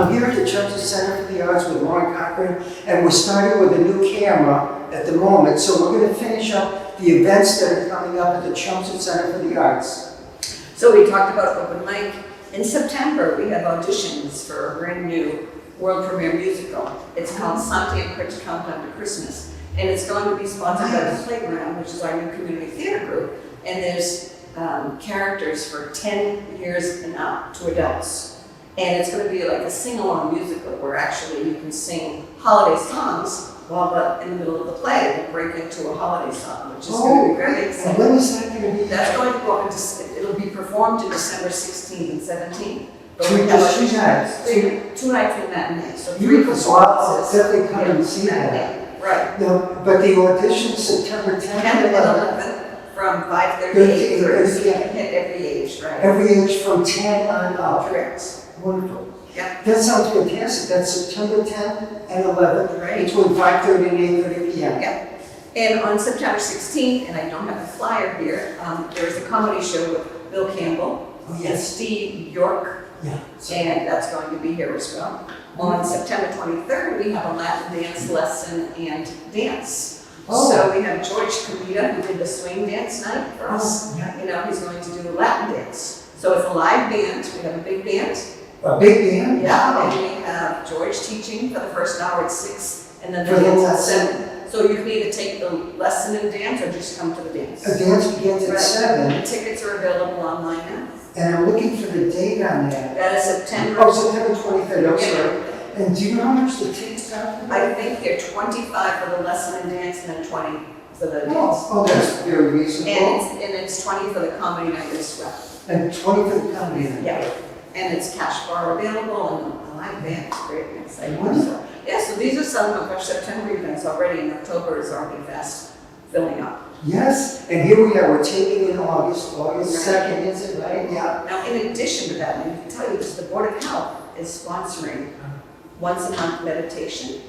I'm here at the Chelmsford Center for the Arts with Lauren Cochran, and we're starting with a new camera at the moment. So we're going to finish up the events that are coming up at the Chelmsford Center for the Arts. So we talked about open mic. In September, we have auditions for a brand new world premiere musical. It's called Santi and Critch Countdown to Christmas. And it's going to be sponsored by the Playground, which is our new community theater group. And there's characters for 10 years and up to adults. And it's going to be like a sing-along musical where actually you can sing holiday songs while in the middle of the play we'll break into a holiday song, which is going to be very exciting. And when is that going to be? That's going to go up into, it'll be performed in December 16th and 17th. But Two we have nights. two nights in matinee, so three Beautiful. So I'll performances. definitely come and see that. Matinee, right. No, but the audition September 10th 10th and and 11th. 11th from 5:30 to Good. 8:30, so you can hit every age, right? Every age from 10 on up. Correct. Wonderful. Yeah. That sounds fantastic. That's September 10th and 11th, Right. between 5:30 and 8:30 p.m. Yeah. And on September 16th, and I don't have the flyer here, there's a comedy show with Bill Campbell and Steve York. Yeah. And that's going to be here as well. On September 23rd, we have a Latin dance lesson and dance. Oh. So we have George Comida, who did the swing dance night for us. Oh, yeah. You know, he's going to do Latin dance. So it's a live band. We have a big band. A big band? Yeah, and we have George teaching for the first hour at 6, and then the For the dance at lesson. 7. So you can either take the lesson and dance or just come to the dance. A dance begins at Right. 7, The tickets are available online now. and I'm looking for the date on that. That is September. Oh, September 23rd, I'm Yeah. sorry. And do you know how much the tickets are? I think they're 25 for the lesson and dance, and then 20 for the dance. Oh, that's very reasonable. And it's 20 for the comedy night as well. And 20 for the comedy night. Yeah. And it's cash bar available, and a live band, it's great, and exciting. Wonderful. So, yeah, so these are some of our September events already, and October is already fast filling up. Yes, and here we are, we're taping in August Right. 2nd, is it right? Yeah. Now, in addition to that, and I can tell you this, the Board of Health is sponsoring once a month meditation,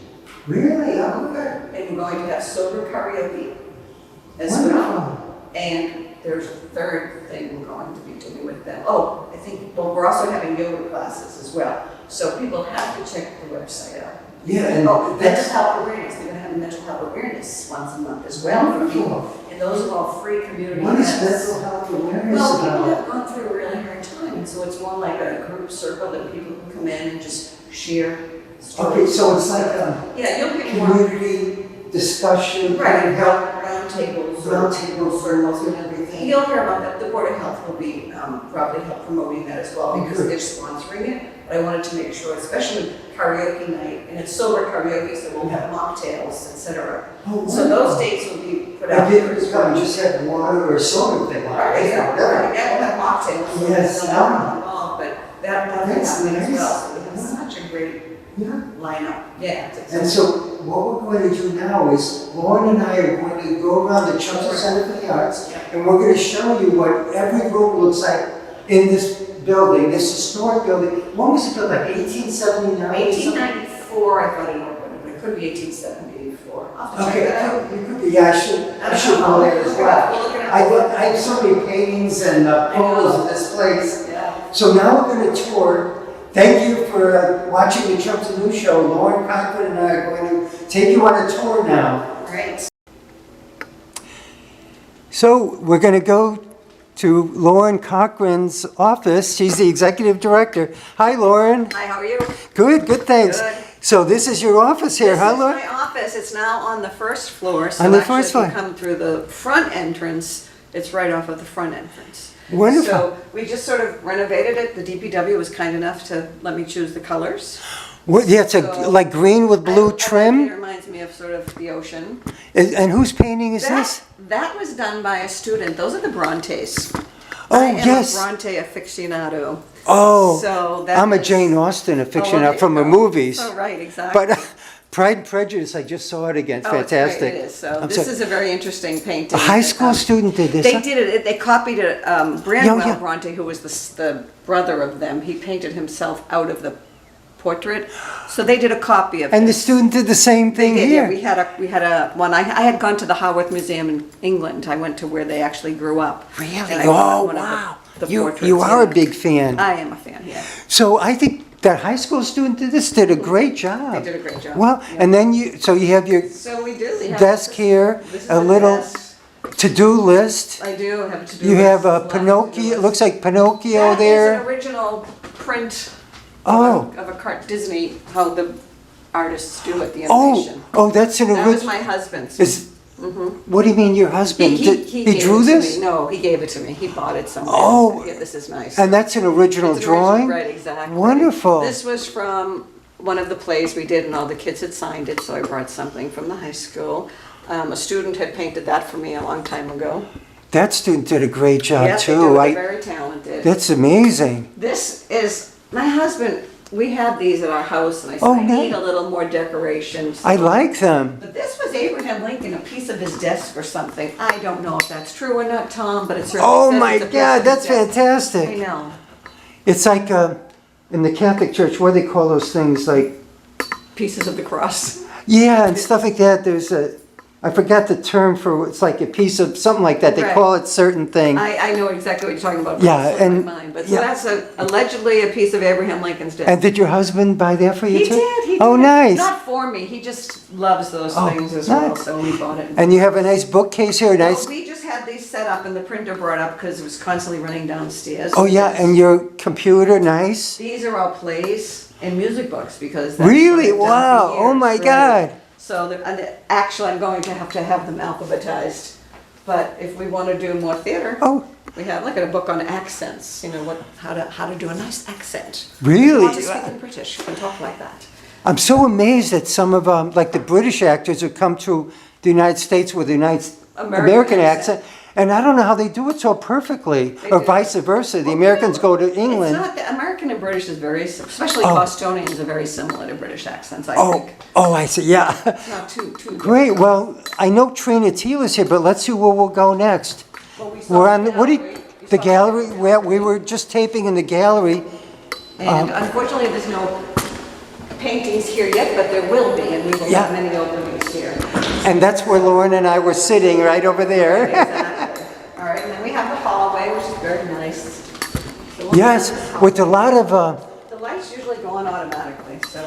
Really? Oh, good. and we're going to have sober karaoke as well. Wonderful. And there's a third thing we're going to be doing with them. Oh, I think, well, we're also having yoga classes as well. So people have to check the website out. Yeah, and Oh, mental that's health awareness, they're gonna have a mental health awareness once a month as well for people. And those are all free community what is events. mental health awareness Well, people about? have gone through a really hard time, and so it's more like a group circle that people can come in and just share stories. Okay, so it's like Yeah, you'll get more. community discussion, Right, and help, round tables. round table circles and everything. You'll hear about that. The Board of Health will be probably help promoting that as well because Good. they're sponsoring it. But I wanted to make sure, especially karaoke night, and it's sober karaoke, so we'll have mocktails, etc. Oh, So those dates will be put out. I didn't probably just had water or soda thing like Right, yeah, that. right, yeah, we'll have mocktails. so Yes, there's no alcohol involved, but that'll That's happen as nice. well. So we have such a great Yeah. lineup. Yeah. And so what we're going to do now is Lauren and I are going to go around the Chelmsford Center for the Arts, Yeah. and we're going to show you what every room looks like in this building, this historic building. When was it built, like 1879? 1894, I thought it opened, but it could be 1874. I'll have to check Okay, that out. it could be, yeah, I should know that as well. We'll look it up. I have so many paintings and photos of this place. Yeah. So now we're going to tour. Thank you for watching the Chelmsford News Show. Lauren Cochran and I are going to take you on a tour now. Great. So we're going to go to Lauren Cochran's office. She's the executive director. Hi, Lauren. Hi, how are you? Good, thanks. Good. So this is your office here, huh, Lauren? This is my office. It's now on the first floor. So On the actually, first floor. if you come through the front entrance, it's right off of the front entrance. Wonderful. So we just sort of renovated it. The DPW was kind enough to let me choose the colors. Yeah, it's So- like green with blue It trim. reminds me of sort of the ocean. And whose painting is this? That was done by a student. Those are the Brontes. Oh, I am yes. a Bronte aficionado. Oh, So that I'm a is- Jane Austen Oh, aficionado there from you the go. movies. Oh, right, exactly. But Pride and Prejudice, I just saw it again. Oh, it's great, Fantastic. it is. So I'm this sorry. is a very interesting painting. A high school student did this. They huh? did it. They copied it. Branwell Yeah. Bronte, who was the brother of them, he painted himself out of the portrait. So they did a copy of it. And the student did the same thing here. Yeah, we had a one. I had gone to the Haworth Museum in England. I went to where they actually grew up. Really? And I Oh, bought one of wow. the You portraits, are a yeah. big fan. I am a fan. Yeah. So I think That high school student did a great job. They did a great job. Well, Yeah. and then so you have your So we do. We have desk here, This is a the little desk. to-do list. I do have a to-do You list. have a Lots of to-do Pinocchio, it lists. looks like Pinocchio That is there. an original print Oh. of a Disney, how the artists do it, the Oh, animation. oh, that's an That was original. my husband's. What do you mean your husband? He He gave drew it to this? me. No, he gave it to me. He bought it somewhere. Oh. Yeah, this is nice. And that's an original It's an original, drawing? right, exactly. Wonderful. This was from one of the plays we did, and all the kids had signed it, so I brought something from the high school. A student had painted that for me a long time ago. That student did a great job Yeah, they too. do. They're very talented. That's amazing. This is, my husband, we had these at our house, and I said, Oh, I need nice. a little more decoration. I like them. But this was Abraham Lincoln, a piece of his desk or something. I don't know if that's true or not, Tom, but it certainly Oh says my it's a piece God, of his that's desk. I fantastic. know. It's like in the Catholic Church, what do they call those things? Like, Pieces of the cross. yeah, and stuff like that. There's I forgot the term for, it's like a piece of, something like that. They Right. call it certain thing. I know exactly what you're talking about. But Yeah, it's slipped and- my mind. But yeah. so that's allegedly a piece of Abraham Lincoln's desk. And did your husband buy that for you He too? did. He Oh, did. nice. Not for me. He just loves those Oh, things as well. nice. So we bought it. And you have a nice bookcase here, Well, nice. we just had these set up, and the printer brought up because it was constantly running downstairs. Oh yeah, and your computer, nice. These are all plays and music books because that's Really? what I've done Wow. for Oh my years, God. right? So actually, I'm going to have them alphabetized. But if we want to do more theater, Oh, we have like a book on accents. You know how to do a nice accent. really? How to speak in British and talk like that. I'm so amazed that some of like the British actors who come to the United States with the American accent, and I don't know how they do it so perfectly, They or do. vice versa. The Well, Americans no, go to It's England. not, the American and British is very, especially Oh. Bostonians are very similar to British accents, I Oh, think. oh, I see. Yeah. It's not too Great. difficult. Well, I know Trina Teal is here, but let's see where we'll go next. Well, we saw We're on the what do you, gallery. We the saw gallery? Where we were just taping in the gallery. And unfortunately, there's no paintings here yet, but there will be, and we will Yeah. have many openings here. And that's where Lauren and I were sitting, right over there. Exactly. All right, and then we have the hallway, which is very nice. So we'll Yes, have this with a hallway. lot of, The lights usually go on automatically, so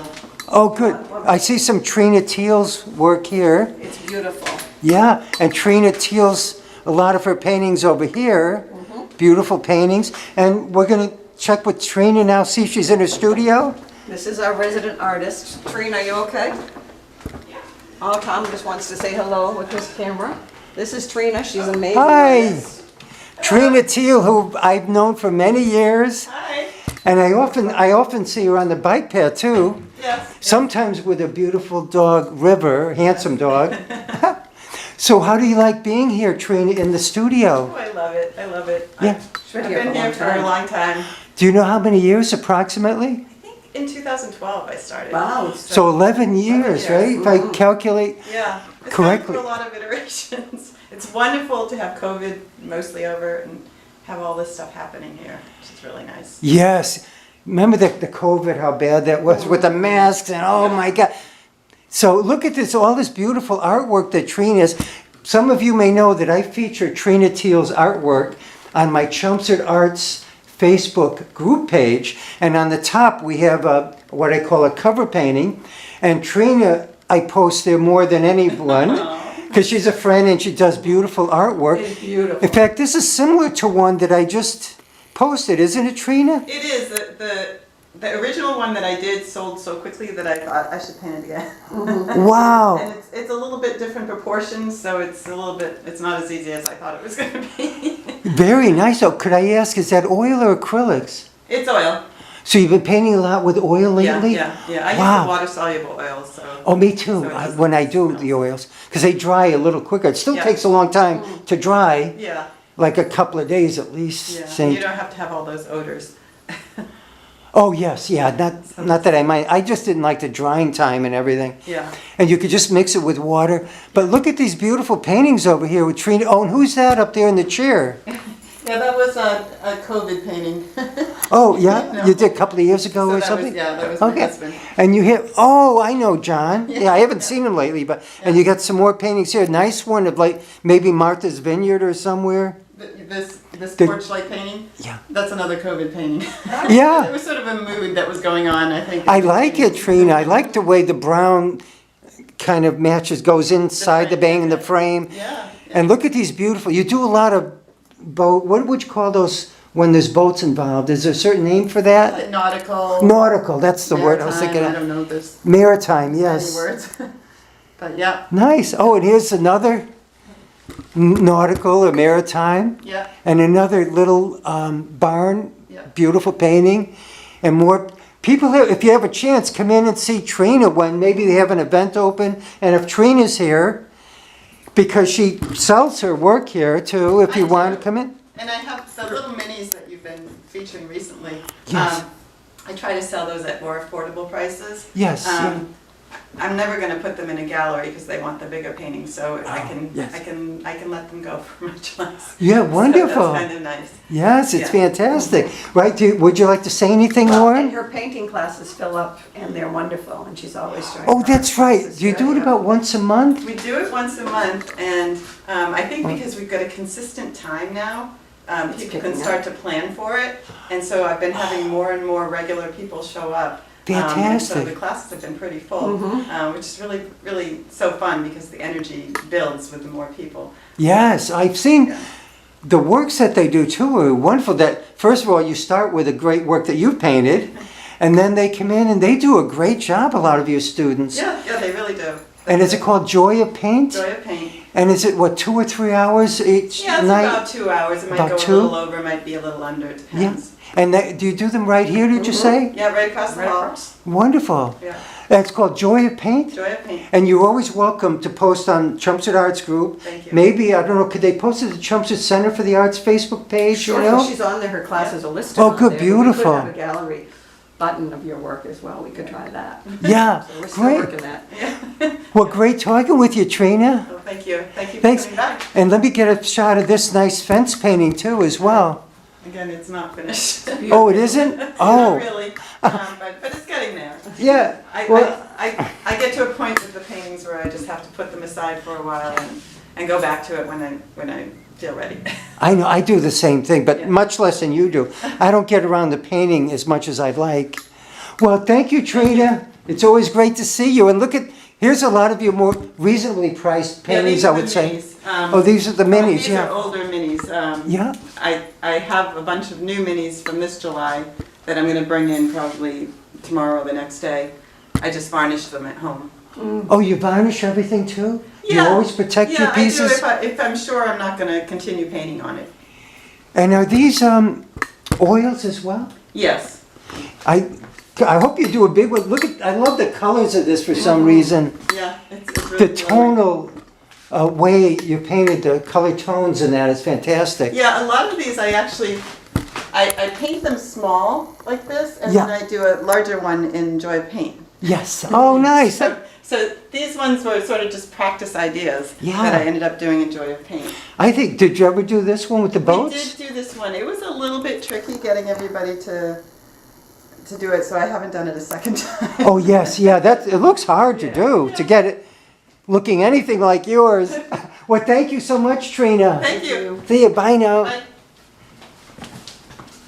oh good. I see some Trina Teal's work here. it's beautiful. Yeah, and Trina Teal's, a lot of her paintings over here. Mm-hmm. Beautiful paintings. And we're going to check with Trina now, see if she's in her studio. This is our resident artist. Trina, are you okay? Yeah. Oh, Tom just wants to say hello with his camera. This is Trina, she's an amazing. Hi. artist. Trina Teal, who I've known for many years. Hi. And I often see her on the bike path too. Yes. Sometimes with a beautiful dog, River, handsome dog. So how do you like being here, Trina, in the studio? Oh, I love it. I love it. Yeah. She's been I've here been for a here long for a time. long time. Do you know how many years approximately? I think in 2012 I started. Wow. So 11 years, years. right? If I calculate. Yeah. It's Correctly. gone through a lot of iterations. It's wonderful to have COVID mostly over and have all this stuff happening here, which is really nice. Yes. Remember the COVID, how bad that was with the masks and oh my God. So look at this, all this beautiful artwork that Trina is. Some of you may know that I feature Trina Teal's artwork on my Chelmsford Arts Facebook group page. And on the top we have what I call a cover painting. And Trina, I post there more than anyone because she's a friend and she does beautiful artwork. It's beautiful. In fact, this is similar to one that I just posted, isn't it, Trina? It is. The original one that I did sold so quickly that I thought I should paint it again. Wow. And it's a little bit different proportions, so it's not as easy as I thought it was going to be. Very nice. Oh, could I ask, is that oil or acrylics? It's oil. So you've been painting a lot with oil lately? Yeah. I Wow. use the water-soluble oils, so. Oh, me too. So it doesn't When I do smell. the oils, because they dry a little quicker. It still Yeah. takes a long time to dry, Yeah, like a couple of days at least. yeah. Say- You don't have to have all those odors. Oh, yes, yeah. Not that I mind. I just didn't like the drying time and everything. Yeah. And you could just mix it with water. But look at these beautiful paintings over here with Trina. Oh, and who's that up there in the chair? Yeah, that was a COVID painting. Oh, yeah? No. You did a couple of years ago So or that something? was, yeah, that was my Okay. husband. And you hit, oh, I know John. Yeah, I haven't seen him lately, but, and you got some more paintings here. Nice one of like maybe Martha's Vineyard or somewhere. This The- porch light painting. Yeah. That's another COVID painting. Yeah. It was sort of a mood that was going on, I think. I like it, Trina. I like the way the brown kind of matches, goes inside the bang in the frame. Yeah. And look at these beautiful, you do a lot of boat, what would you call those when there's boats involved? Is there a certain name for that? Nautical. Nautical, that's the word I was maritime, thinking I of. don't know, there's Maritime, many yes. words. But yeah, Nice. Oh, and here's another nautical or maritime. yeah. And another little barn, Yeah. beautiful painting. And more people here, if you have a chance, come in and see Trina when maybe they have an event open. And if Trina's here, because she sells her work here too, if I you want do. to come in. And I have the little minis that you've been featuring recently. Yes. I try to sell those at more affordable prices. Yes, yeah. I'm never going to put them in a gallery because they want the bigger paintings, so I can yes. I can let them go for much less. Yeah, wonderful. So that's kind of nice. Yes, it's Yeah. fantastic. Right, would you like to say anything, Well, and Lauren? her painting classes fill up, and they're wonderful, and she's always trying. Oh, that's right. Do you do it about once a month? We do it once a month, and I think because we've got a consistent time now, people can picking start to plan for it, and so I've been having more and more regular people show up. And so Fantastic. the classes have been pretty full, which is really, really so fun because the energy builds with the more people. Yes, I've seen Yeah. the works that they do too are wonderful. That first of all, you start with a great work that you painted, and then they come in and they do a great job. A lot of your students. Yeah, they really do. And is it called Joy of Paint? Joy of Paint? And is it what 2 or 3 hours each Yeah, it's night? about 2 hours. It might About go two? a little over, might be a little under, it Yeah. depends. And do you do them right here? Did you say? Yeah, right across the Right hall. across. Wonderful. Yeah, That's called Joy of Paint. Joy of Paint. And you're always welcome to post on Chelmsford Arts Group. Thank you. Maybe, I don't know, could they post it to Chelmsford Center for the Arts Facebook page, Sure, you know? she's on there, her classes are listed Oh, on good, there, but beautiful. We could have a gallery button of your work as well, we could try that. Yeah, So we're still great. working that. Well, great talking with you, Trina. Well, thank you. Thank you for Thanks. coming back. And let me get a shot of this nice fence painting too as well. Again, it's not finished. Oh, it isn't? Not Oh, really, but it's getting there. yeah. Well, I get to a point with the paintings where I just have to put them aside for a while and go back to it when I feel ready. I know, I do the same thing, but Yeah. much less than you do. I don't get around the painting as much as I'd like. Well, thank you, Trina. It's always great to see you. And look at, here's a lot of your more reasonably priced paintings, I would say. Oh, these are the minis, These yeah. are older minis. Yeah, I have a bunch of new minis from this July that I'm going to bring in probably tomorrow or the next day. I just varnished them at home. oh, you varnish everything too? You always protect your Yeah, I do pieces? if I'm sure I'm not going to continue painting on it. And are these oils as well? Yes. I hope you do a big one. Look at, I love the colors of this for some reason. Yeah, it's really The tonal way you painted the color tones in that is fantastic. Yeah, a lot of these I actually, I paint them small like this, and Yeah. then I do a larger one in Joy of Paint. Yes. Oh, nice. So these ones were sort of just practice ideas Yeah. that I ended up doing in Joy of Paint. I think, did you ever do this one with the boats? We did do this one. It was a little bit tricky getting everybody to do it, so I haven't done it a second time. Oh, yes, yeah, it looks hard to do, to get it looking anything like yours. Well, thank you so much, Trina. Thank you. See you, bye now. Bye.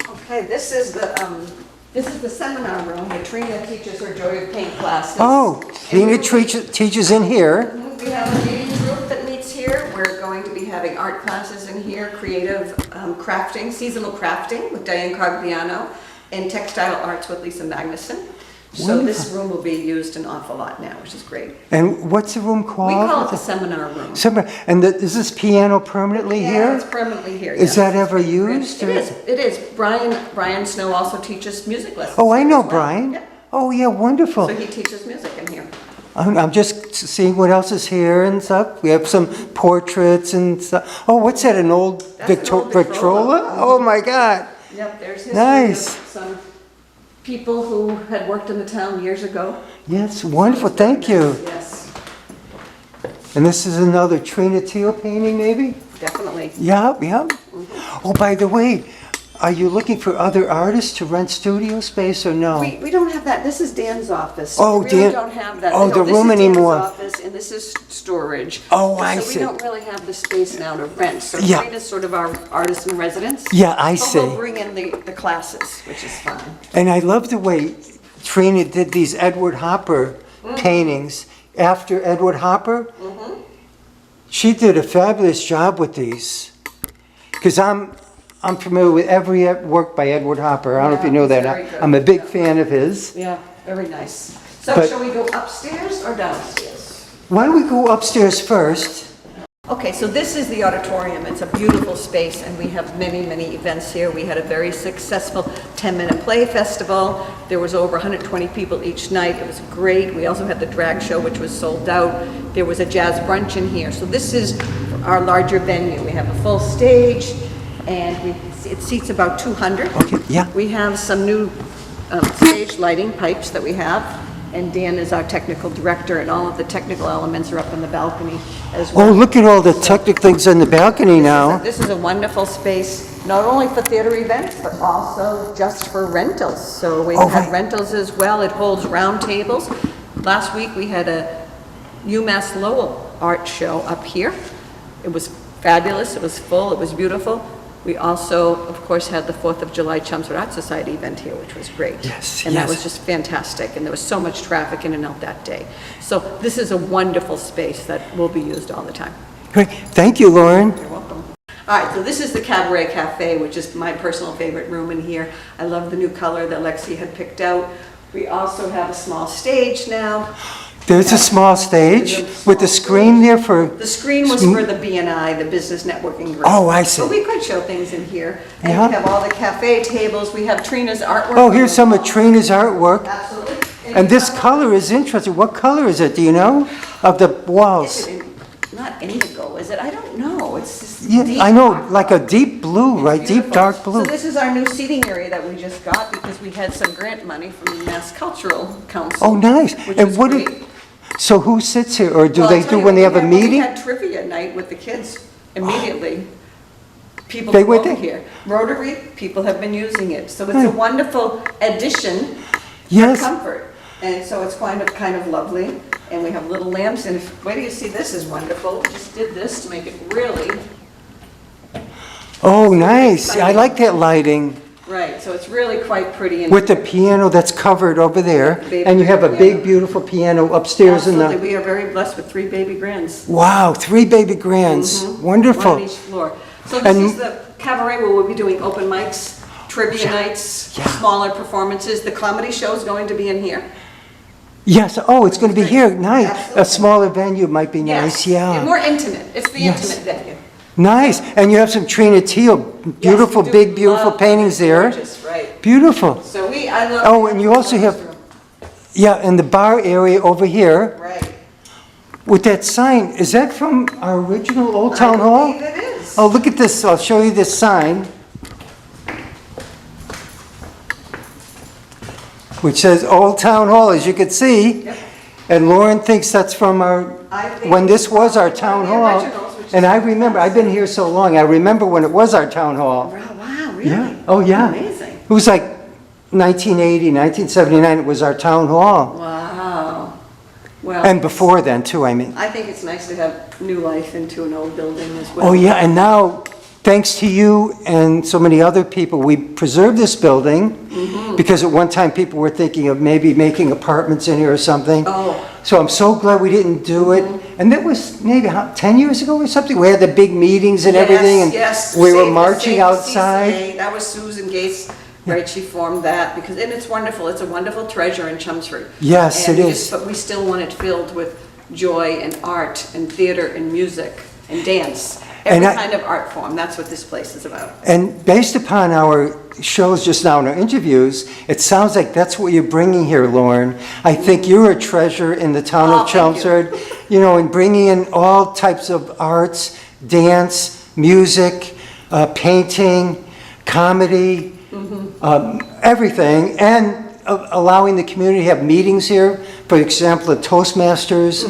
Okay, this is the seminar room where Trina teaches her Joy of Paint classes. Oh, Trina teaches in here. We have a meeting group that meets here. We're going to be having art classes in here, creative crafting, seasonal crafting with Diane Cargliano, and textile arts with Lisa Magnuson. So this room will be used an awful lot now, which is great. And what's the room called? We call it the seminar room. And is this piano permanently Yeah, here? it's permanently here, Is yes. that ever used? It or- is, it is. Brian Snow also teaches music lessons. Oh, I here know as well. Brian. Yeah. Oh, yeah, wonderful. So he teaches music in here. I'm just seeing what else is here and stuff. We have some portraits and stuff. Oh, what's that, an old That's an old Victrola? Victrola. Oh, my God. Yep, there's history Nice. of some people who had worked in the town years ago. Yes, wonderful, thank you. Yes, And this is another Trina Teal painting, maybe? definitely. Yep, yep. Oh, by the way, are you looking for other artists to rent studio space or no? We don't have that. This is Dan's office. Oh, We really Dan- don't have that. oh, No, the room This anymore. is Dan's office, and this is storage. Oh, And I So see. we don't really have the space now to rent. So Yeah. Trina's sort of our artist in residence. Yeah, I But see. we'll bring in the classes, which is fun. And I love the way Trina did these Edward Hopper paintings after Edward Hopper. She did a fabulous job with these. Because I'm familiar with every work by Edward Hopper. I don't know if you Yeah, know he's that. very good. I'm a big Yeah. fan of his. Yeah, very nice. So But- shall we go upstairs or downstairs? Why don't we go upstairs first? Okay, so this is the auditorium. It's a beautiful space, and we have many, many events here. We had a very successful 10-minute play festival. There was over 120 people each night. It was great. We also had the drag show, which was sold out. There was a jazz brunch in here. So this is our larger venue. We have a full stage, and it seats about 200. Okay, yeah. We have some new stage lighting pipes that we have, and Dan is our technical director, and all of the technical elements are up on the balcony as well. Oh, look at all the technical things in the balcony now. This is a wonderful space, not only for theater events, but also just for rentals. So we Oh, have right. rentals as well. It holds round tables. Last week, we had a UMass Lowell art show up here. It was fabulous, it was full, it was beautiful. We also, of course, had the 4th of July Chelmsford Art Society event here, which was great. Yes, And that yes. was just fantastic, and there was so much traffic in and out that day. So this is a wonderful space that will be used all the time. Great. Thank you, Lauren. You're welcome. All right, so this is the Cabaret Cafe, which is my personal favorite room in here. I love the new color that Lexi had picked out. We also have a small stage now. There's a small stage with the screen there for... The screen was for the BNI, the Business Networking Group. Oh, I see. So we could show things in here. And Yeah. we have all the cafe tables. We have Trina's artwork. Oh, here's some of Trina's artwork. Absolutely. And this color is interesting. What color is it, do you know? Of the walls? Is it not indigo, is it? I don't know. It's just Yeah, deep I know, aqua. like a deep blue, right? Deep Beautiful. dark blue. So this is our new seating area that we just got because we had some grant money from the Mass Cultural Council. Oh, nice. Which And was what great. did, so who sits here, or do Well, they I'll tell do you, when they have a when meeting? We had trivia night with the kids immediately. People They come were over there? here. Rotary, people have been using it. So it's a wonderful addition for Yes. comfort. And so it's kind of lovely. And we have little lamps. And wait till you see, this is wonderful. We just did this to make it really, Oh, nice. I like that lighting. right, so it's really quite pretty. And With the piano that's covered over there. Baby And you have a piano. big, beautiful piano upstairs in absolutely, the... we are very blessed with 3 baby grands. Wow, 3 baby grands. One on Wonderful. each floor. So this And- is the cabaret where we'll be doing open mics, trivia nights, yeah. smaller performances. The comedy show is going to be in here. Yes, oh, it's going to be here, nice. A Absolutely. smaller venue might be nice, And yeah. more intimate. It's the Yes. intimate venue. Nice, and you have some Trina Teal, beautiful, Yes, we do big, beautiful love paintings it. there. Gorgeous, right. Beautiful. So I love. Oh, and you also have- Yeah, and the bar area over here Right. with that sign, is that from our original Old Town I Hall? believe it is. Oh, look at this, I'll show you this sign. Which says Old Town Hall, as you can see. Yep. And Lauren thinks that's from our, I think when this was our it's town one of the hall. originals, which And is I remember, I've been here so long, I remember when it was our town hall. Wow, really? Yeah, oh yeah. Amazing. It was like 1980, 1979, it was our town hall. Wow. Well. And before then too, I mean. I think it's nice to have new life into an old building as well. Oh yeah, and now, thanks to you and so many other people, we preserved this building because at one time people were thinking of maybe making apartments in here or something. Oh. So I'm so glad we didn't do it. And that was maybe 10 years ago or something? We had the big meetings and everything and Yes, we were Save- marching Save the outside. CCA. That was Susan Gates, right? She formed that because, and it's wonderful. It's a wonderful treasure in Chelmsford. Yes, And it is. But we still want it filled with joy and art and theater and music and dance. And Every I- kind of art form. That's what this place is about. And based upon our shows just now and our interviews, it sounds like that's what you're bringing here, Lauren. I think you're a treasure in the town Oh, of thank you. Chelmsford, you know, and bringing in all types of arts, dance, music, painting, comedy, everything, and allowing the community to have meetings here. For example, the Toastmasters,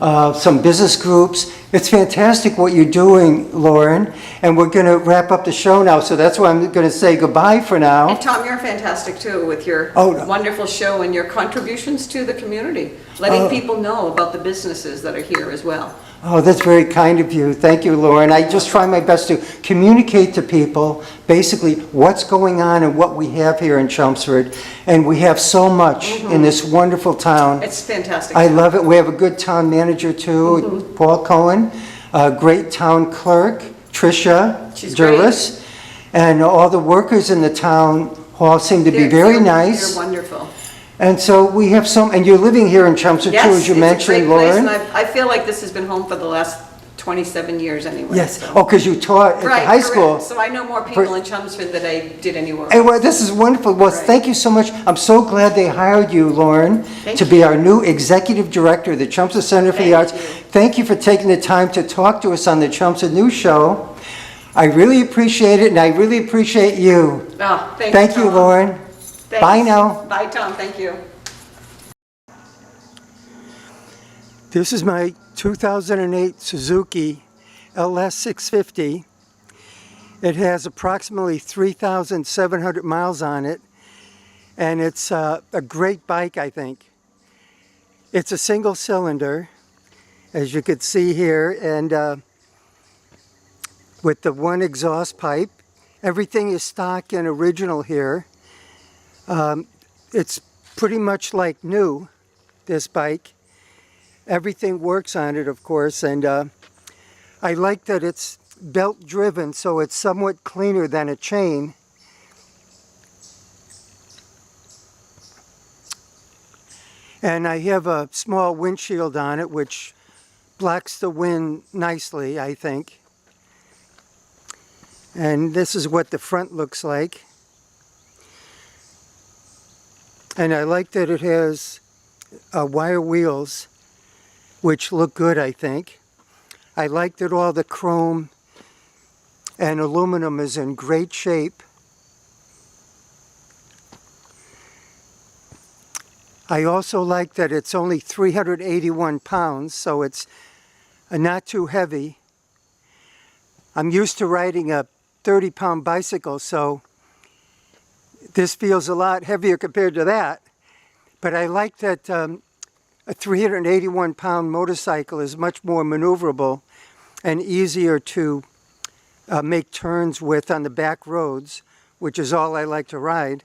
some business groups. It's fantastic what you're doing, Lauren, and we're going to wrap up the show now, so that's why I'm going to say goodbye for now. And Tom, you're fantastic too with your wonderful show and your contributions to the community, letting people know about the businesses that are here as well. Oh, that's very kind of you. Thank you, Lauren. I just try my best to communicate to people basically what's going on and what we have here in Chelmsford. And we have so much in this wonderful town. It's fantastic. I love it. We have a good town manager too, Paul Cohen, a great town clerk, Tricia Jervis, and all the workers in the town hall seem to be very nice. They're wonderful. And so we have some, and you're living here in Chelmsford too, as you mentioned, Lauren. Yes, it's a great place, and I feel like this has been home for the last 27 years anyway. Yes. So. Oh, because you taught at the high school. So I know more people in Chelmsford than I did anywhere else. Hey, well, this is wonderful. Well, thank you so much. I'm so glad they hired you, Lauren, to be our new executive director of the Chelmsford Center for the Arts. Thank you for taking the time to talk to us on the Chelmsford News Show. I really appreciate it, and I really appreciate you. Oh, thank you, Lauren. Thanks. Bye now. Bye, Tom. Thank you. This is my 2008 Suzuki LS650. It has approximately 3,700 miles on it, and it's a great bike, I think. It's a single cylinder, as you could see here, and with the one exhaust pipe. Everything is stock and original here. It's pretty much like new, this bike. Everything works on it, of course, and I like that it's belt driven, so it's somewhat cleaner than a chain. And I have a small windshield on it, which blocks the wind nicely, I think. And this is what the front looks like. And I like that it has wire wheels, which look good, I think. I like that all the chrome and aluminum is in great shape. I also like that it's only 381 pounds, so it's not too heavy. I'm used to riding a 30-pound bicycle, so this feels a lot heavier compared to that. But I like that a 381-pound motorcycle is much more maneuverable and easier to make turns with on the back roads, which is all I like to ride,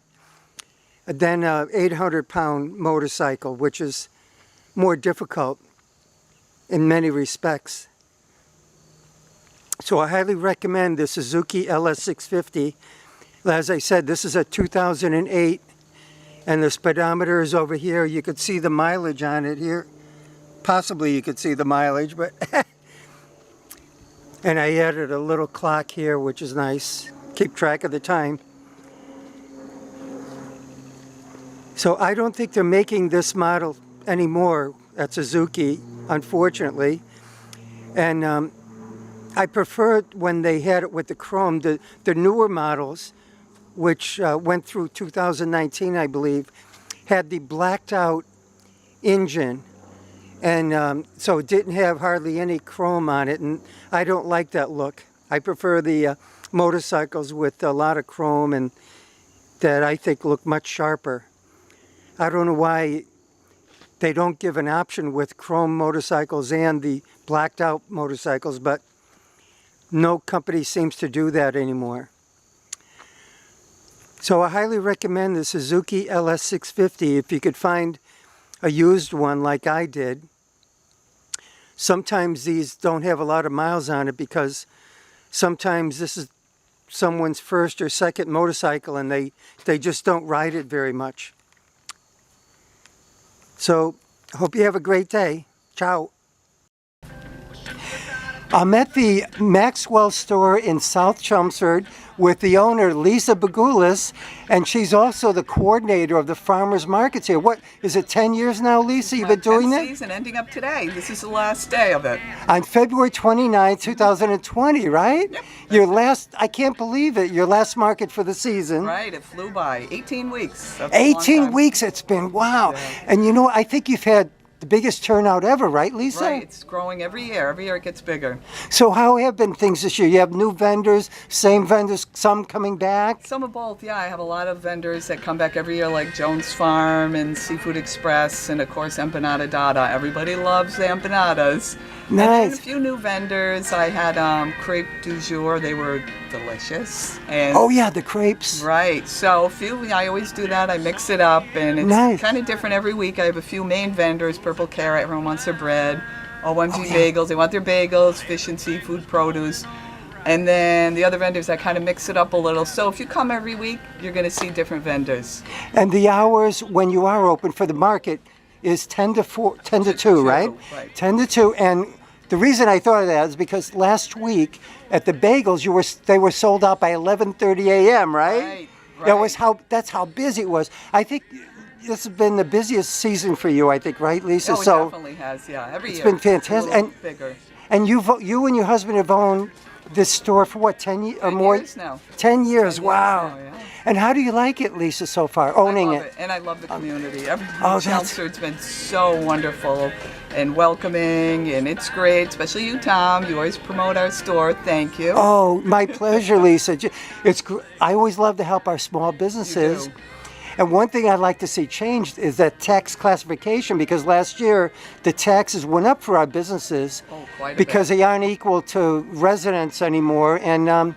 than an 800-pound motorcycle, which is more difficult in many respects. So I highly recommend the Suzuki LS650. As I said, this is a 2008, and the speedometer is over here. You could see the mileage on it here. Possibly you could see the mileage, but and I added a little clock here, which is nice. Keep track of the time. So I don't think they're making this model anymore at Suzuki, unfortunately. And I prefer it when they had it with the chrome. The newer models, which went through 2019, I believe, had the blacked out engine. And so it didn't have hardly any chrome on it, and I don't like that look. I prefer the motorcycles with a lot of chrome and that I think look much sharper. I don't know why they don't give an option with chrome motorcycles and the blacked out motorcycles, but no company seems to do that anymore. So I highly recommend the Suzuki LS650 if you could find a used one like I did. Sometimes these don't have a lot of miles on it because sometimes this is someone's first or second motorcycle and they just don't ride it very much. So I hope you have a great day. Ciao. I'm at the Maxwell store in South Chelmsford with the owner, Lisa Bagulis, and she's also the coordinator of the farmers markets here. What, is it 10 years now, Lisa, you've been doing that? 10 season ending up today. This is the last day of it. On February 29, 2020, right? Yep. Your last, I can't believe it, your last market for the season. Right, it flew by. 18 weeks. That's a long 18 time. weeks it's been, wow. Yeah. And you know, I think you've had the biggest turnout ever, right, Lisa? Right, it's growing every year. Every year it gets bigger. So how have been things this year? You have new vendors, same vendors, some coming back? Some of both, yeah. I have a lot of vendors that come back every year, like Jones Farm and Seafood Express, and of course Empanada Dada. Everybody loves the empanadas. And then a Nice. few new vendors. I had crepe du jour. They were delicious. And Oh yeah, the crepes. right. So a few. I always do that. I mix it up, and it's Nice. kind of different every week. I have a few main vendors. Purple Carrot. Everyone wants their bread. OMG yeah. Bagels. They want their bagels, fish and seafood produce. And then the other vendors, I kind of mix it up a little. So if you come every week, you're going to see different vendors. And the hours when you are open for the market is 10 to 4, 10 to 2, right? right. 10 to 2. And the reason I thought of that is because last week at the bagels, they were sold out by 11:30 a.m., right? Right, That was right. that's how busy it was. I think this has been the busiest season for you, I think, right, Lisa? Oh, it so definitely has, yeah. Every it's year. been fantastic. A little bigger. and you and your husband have owned this store for what, 10 years or 10 more? years now. 10 years, 10 years wow. now, yeah. And how do you like it, Lisa, so far, owning I love it. And I love the community. Everyone Oh, in Chelmsford's been so wonderful and welcoming, and it's great, especially you, Tom. You always promote our store. Thank you. Oh, my pleasure, Lisa. I always love to help our small businesses. You do. And one thing I'd like to see changed is that tax classification, because last year the taxes went up for our businesses Oh, quite a because bit. they aren't equal to residents anymore. And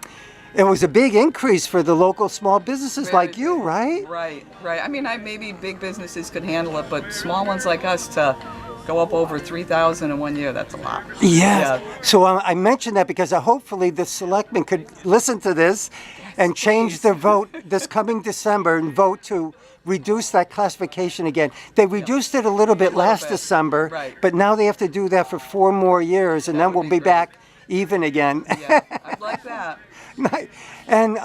it was a big increase for the local small businesses Very like you, big. right? Right, right. I mean, maybe big businesses could handle it, but small ones like us to go up over 3,000 in 1 year, that's a lot. Yes. Yeah. So I mentioned that because hopefully the selectmen could listen to this and change please. their vote this coming December and vote to reduce that classification again. They reduced it a little bit last bit. December, Right. but now they have to do that for 4 more years, and That then would we'll be be great. back even again. Yeah, I'd like that. And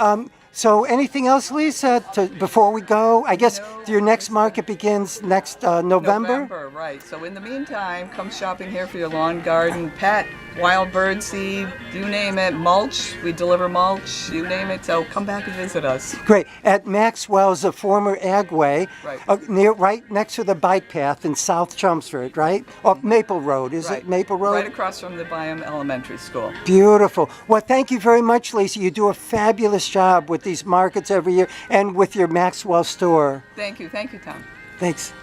so anything else, Lisa, before we go? I guess No, your next market begins next November? Right. So in the meantime, come shopping here for your lawn, garden, pet, wild bird seed, you name it, mulch. We deliver mulch, you name it. So come back and visit us. Great. At Maxwell's, a former Agway, Right. right next to the bike path in South Chelmsford, right? Off Maple Road. Is it Maple Road? Right across from the Byam Elementary School. Beautiful. Well, thank you very much, Lisa. You do a fabulous job with these markets every year and with your Maxwell store. Thank you, Tom. Thanks.